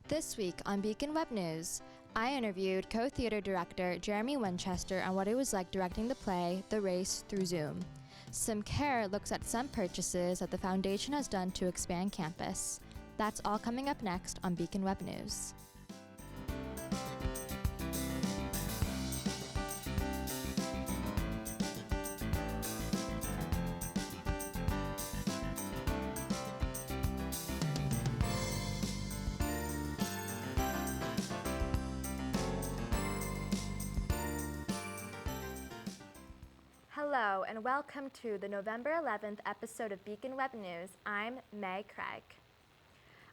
This week on Beacon Web News, I interviewed co-theater director Jeremy Winchester on what it was like directing the play The Race through Zoom. Sym Kehr looks at some purchases that the foundation has done to expand campus. That's all coming up next on Beacon Web News. Hello and welcome to the November 11th episode of Beacon Web News. I'm May Craig.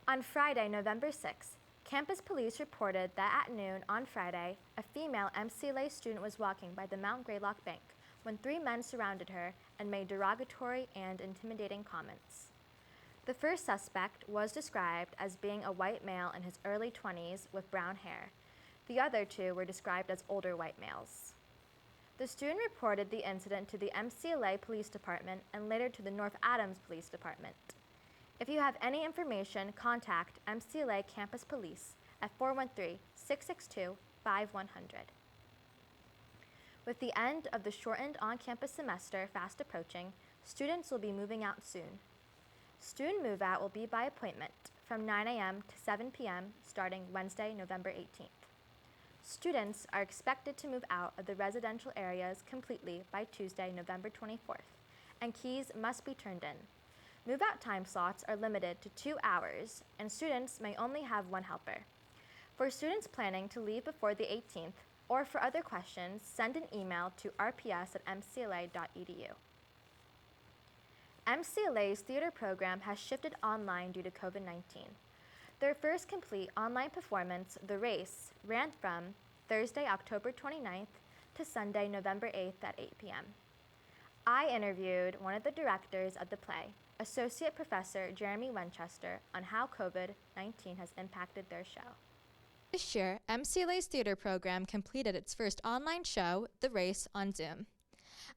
On Friday, November 6th, campus police reported that at noon on Friday, a female MCLA student was walking by the Mount Greylock Bank when three men surrounded her and made derogatory and intimidating comments. The first suspect was described as being a white male in his early 20s with brown hair. The other two were described as older white males. The student reported the incident to the MCLA Police Department and later to the North Adams Police Department. If you have any information, contact MCLA Campus Police at 413-662-5100. With the end of the shortened on-campus semester fast approaching, students will be moving out soon. Student move-out will be by appointment from 9 a.m. to 7 p.m. starting Wednesday, November 18th. Students are expected to move out of the residential areas completely by Tuesday, November 24th, and keys must be turned in. Move-out time slots are limited to 2 hours, and students may only have one helper. For students planning to leave before the 18th, or for other questions, send an email to rps@mcla.edu. MCLA's theater program has shifted online due to COVID-19. Their first complete online performance, The Race, ran from Thursday, October 29th to Sunday, November 8th at 8 p.m. I interviewed one of the directors of the play, Associate Professor Jeremy Winchester, on how COVID-19 has impacted their show. This year, MCLA's theater program completed its first online show, The Race, on Zoom.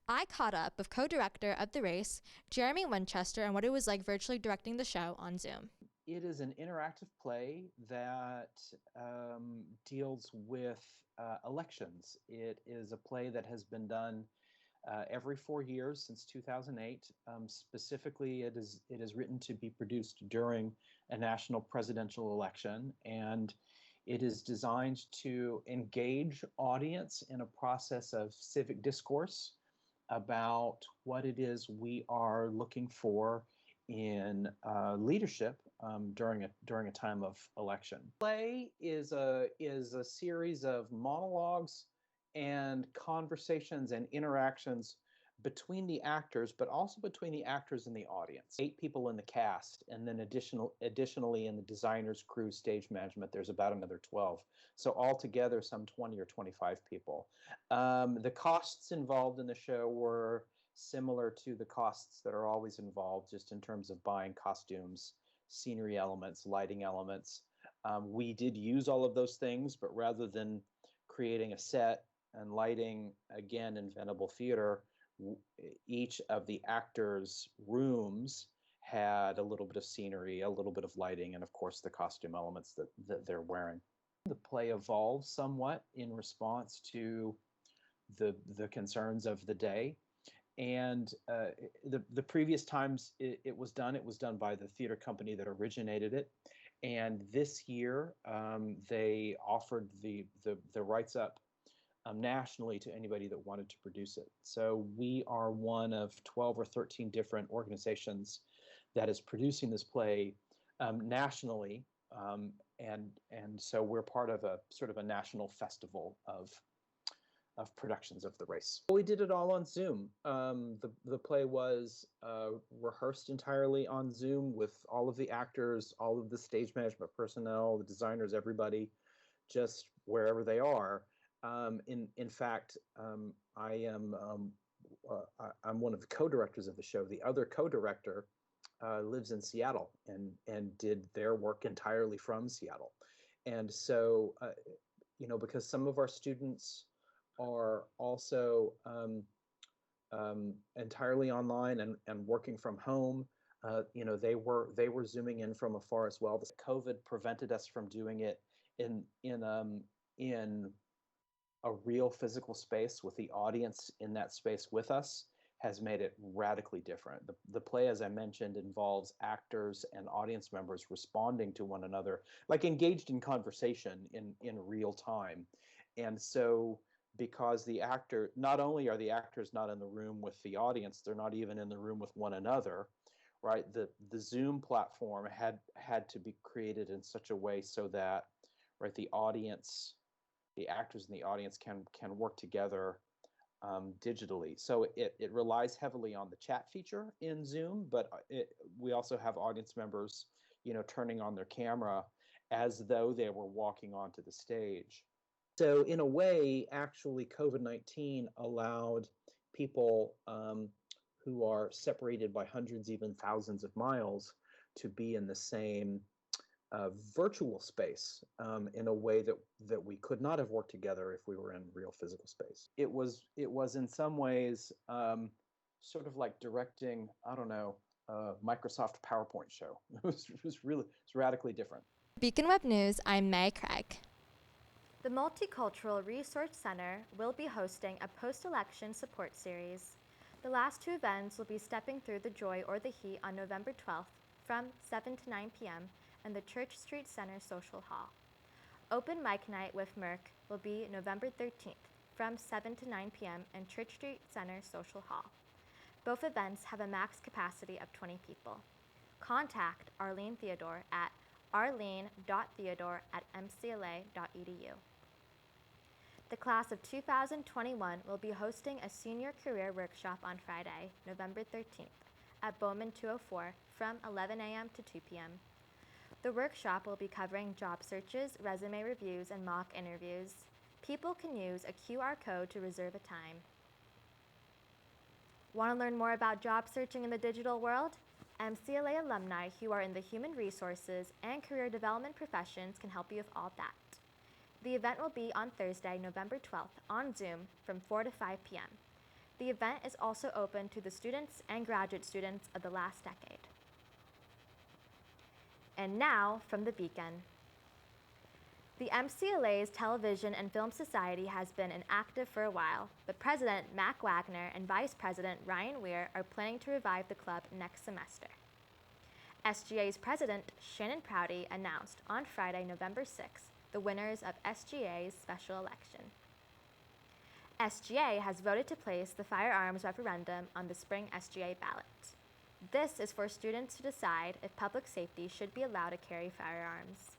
I caught up with co-director of The Race, Jeremy Winchester, on what it was like virtually directing the show on Zoom. It is an interactive play that deals with elections. It is a play that has been done every 4 years since 2008. Specifically, it is written to be produced during a national presidential election, and it is designed to engage audience in a process of civic discourse about what it is we are looking for in leadership during a time of election. Play is a series of monologues and conversations and interactions between the actors, but also between the actors and the audience. 8 people in the cast, and then additionally in the designers, crew, stage management, there's about another 12. So altogether, some 20 or 25 people. The costs involved in the show were similar to the costs that are always involved, just in terms of buying costumes, scenery elements, lighting elements. We did use all of those things, but rather than creating a set and lighting, again, in Venable Theater, each of the actors' rooms had a little bit of scenery, a little bit of lighting, and of course the costume elements that they're wearing. The play evolved somewhat in response to the concerns of the day. And the previous times it was done by the theater company that originated it. And this year they offered the rights up nationally to anybody that wanted to produce it. So we are one of 12 or 13 different organizations that is producing this play nationally. And so we're part of a sort of a national festival of productions of The Race. We did it all on Zoom. The play was rehearsed entirely on Zoom with all of the actors, all of the stage management personnel, the designers, everybody, just wherever they are. In fact, I'm one of the co-directors of the show. The other co-director lives in Seattle and did their work entirely from Seattle. And so, because some of our students are also entirely online and working from home. they were zooming in from afar as well. The COVID prevented us from doing it in a real physical space with the audience in that space with us has made it radically different. The play, as I mentioned, involves actors and audience members responding to one another, like engaged in conversation in real time. And so because not only are the actors not in the room with the audience, they're not even in the room with one another, right? The Zoom platform had to be created in such a way so that, right, the actors in the audience can work together digitally. So it relies heavily on the chat feature in Zoom, but we also have audience members, turning on their camera as though they were walking onto the stage. So in a way, actually, COVID-19 allowed people who are separated by hundreds, even thousands of miles, to be in the same virtual space in a way that we could not have worked together if we were in real physical space. It was in some ways sort of like directing, I don't know, a Microsoft PowerPoint show. It's radically different. Beacon Web News, I'm May Craig. The Multicultural Resource Center will be hosting a post-election support series. The last two events will be Stepping Through the Joy or the Heat on November 12th from 7 to 9 p.m. in the Church Street Center Social Hall. Open Mic Night with Merck will be November 13th from 7 to 9 p.m. in Church Street Center Social Hall. Both events have a max capacity of 20 people. Contact Arlene Theodore at arlene.theodore@mcla.edu. The class of 2021 will be hosting a senior career workshop on Friday, November 13th at Bowman 204 from 11 a.m. to 2 p.m. The workshop will be covering job searches, resume reviews, and mock interviews. People can use a QR code to reserve a time. Want to learn more about job searching in the digital world? MCLA alumni who are in the human resources and career development professions can help you with all that. The event will be on Thursday, November 12th on Zoom from 4 to 5 p.m. The event is also open to the students and graduate students of the last decade. And now, from the Beacon. The MCLA's Television and Film Society has been inactive for a while, but President Mac Wagner and Vice President Ryan Weir are planning to revive the club next semester. SGA's President Shannon Prouty announced on Friday, November 6th, the winners of SGA's special election. SGA has voted to place the firearms referendum on the spring SGA ballot. This is for students to decide if public safety should be allowed to carry firearms.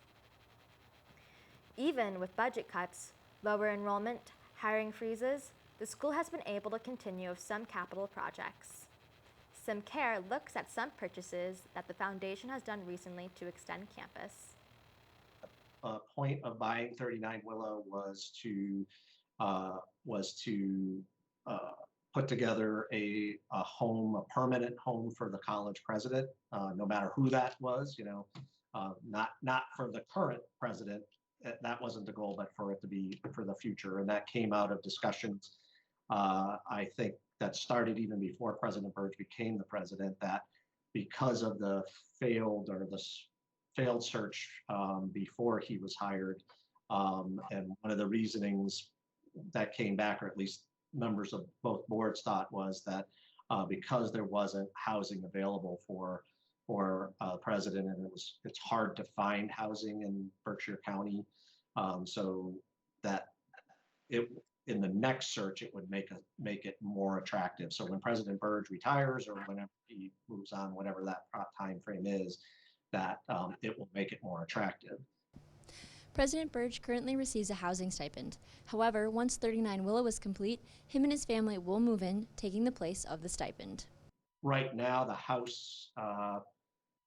Even with budget cuts, lower enrollment, hiring freezes, the school has been able to continue with some capital projects. Sym Kehr looks at some purchases that the foundation has done recently to extend campus. Point of buying 39 Willow was to put together a home, a permanent home for the college president, no matter who that was. Not for the current president. That wasn't the goal, but for it to be for the future, and that came out of discussions. I think that started even before President Burge became the president. That because of the failed search before he was hired. And one of the reasonings that came back, or at least members of both boards thought, was that because there wasn't housing available for president, and it's hard to find housing in Berkshire County, so that in the next search it would make it more attractive. So when President Burge retires, or whenever he moves on, whatever that time frame is, that it will make it more attractive. President Burge currently receives a housing stipend. However, once 39 Willow is complete, him and his family will move in, taking the place of the stipend. Right now, the house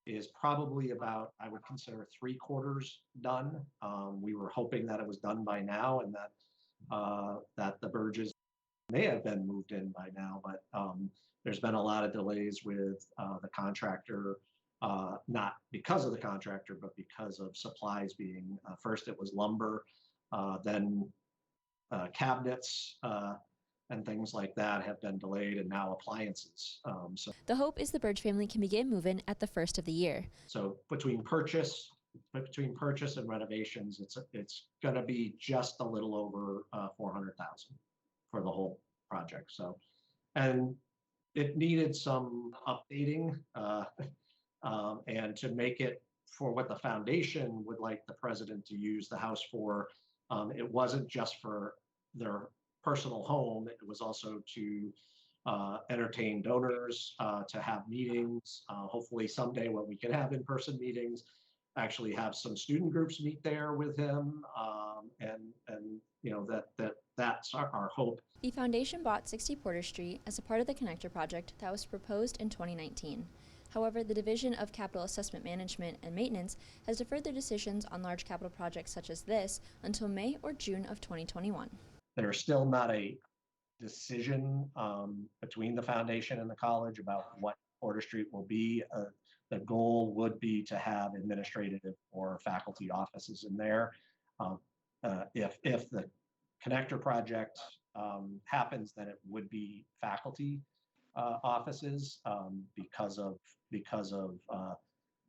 is probably about, I would consider, 3/4 done. We were hoping that it was done by now, and that the Burges may have been moved in by now, but there's been a lot of delays with the contractor. Not because of the contractor, but because of supplies being, first it was lumber, then cabinets, and things like that have been delayed, and now appliances. The hope is the Burge family can begin moving at the first of the year. So between purchase and renovations, it's going to be just a little over 400,000 for the whole project. So, and it needed some updating, and to make it for what the foundation would like the president to use the house for. It wasn't just for their personal home, it was also to entertain donors, to have meetings, hopefully someday when we can have in-person meetings, actually have some student groups meet there with him, and you know, that's our hope. The foundation bought 60 Porter Street as a part of the connector project that was proposed in 2019. However, the Division of Capital Assessment Management and Maintenance has deferred their decisions on large capital projects such as this until May or June of 2021. There's still not a decision between the foundation and the college about what Porter Street will be. The goal would be to have administrative or faculty offices in there. If the connector project happens, then it would be faculty offices, because of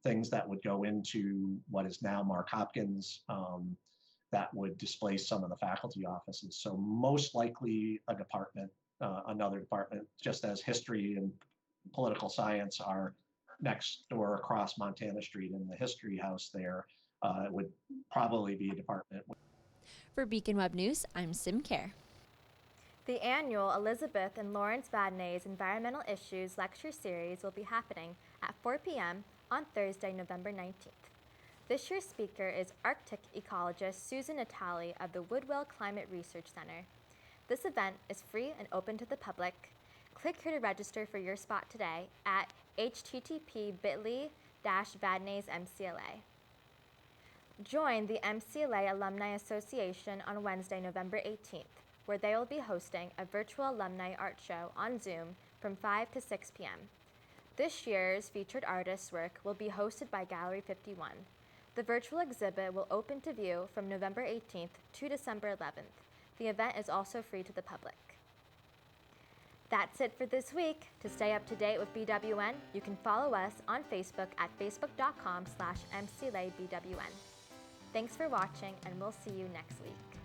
things that would go into what is now Mark Hopkins, that would displace some of the faculty offices. So most likely a department, another department, just as history and political science are next door across Montana Street in the History House there, it would probably be a department. For Beacon Web News, I'm Sym Kehr. The annual Elizabeth and Lawrence Vadnais Environmental Issues Lecture Series will be happening at 4 p.m. on Thursday, November 19th. This year's speaker is Arctic ecologist Susan Natali of the Woodwell Climate Research Center. This event is free and open to the public. Click here to register for your spot today at http://bit.ly/VadnaisMCLA. Join the MCLA Alumni Association on Wednesday, November 18th, where they will be hosting a virtual alumni art show on Zoom from 5 to 6 p.m. This year's featured artist's work will be hosted by Gallery 51. The virtual exhibit will open to view from November 18th to December 11th. The event is also free to the public. That's it for this week. To stay up to date with BWN, you can follow us on Facebook at facebook.com/MCLABWN. Thanks for watching, and we'll see you next week.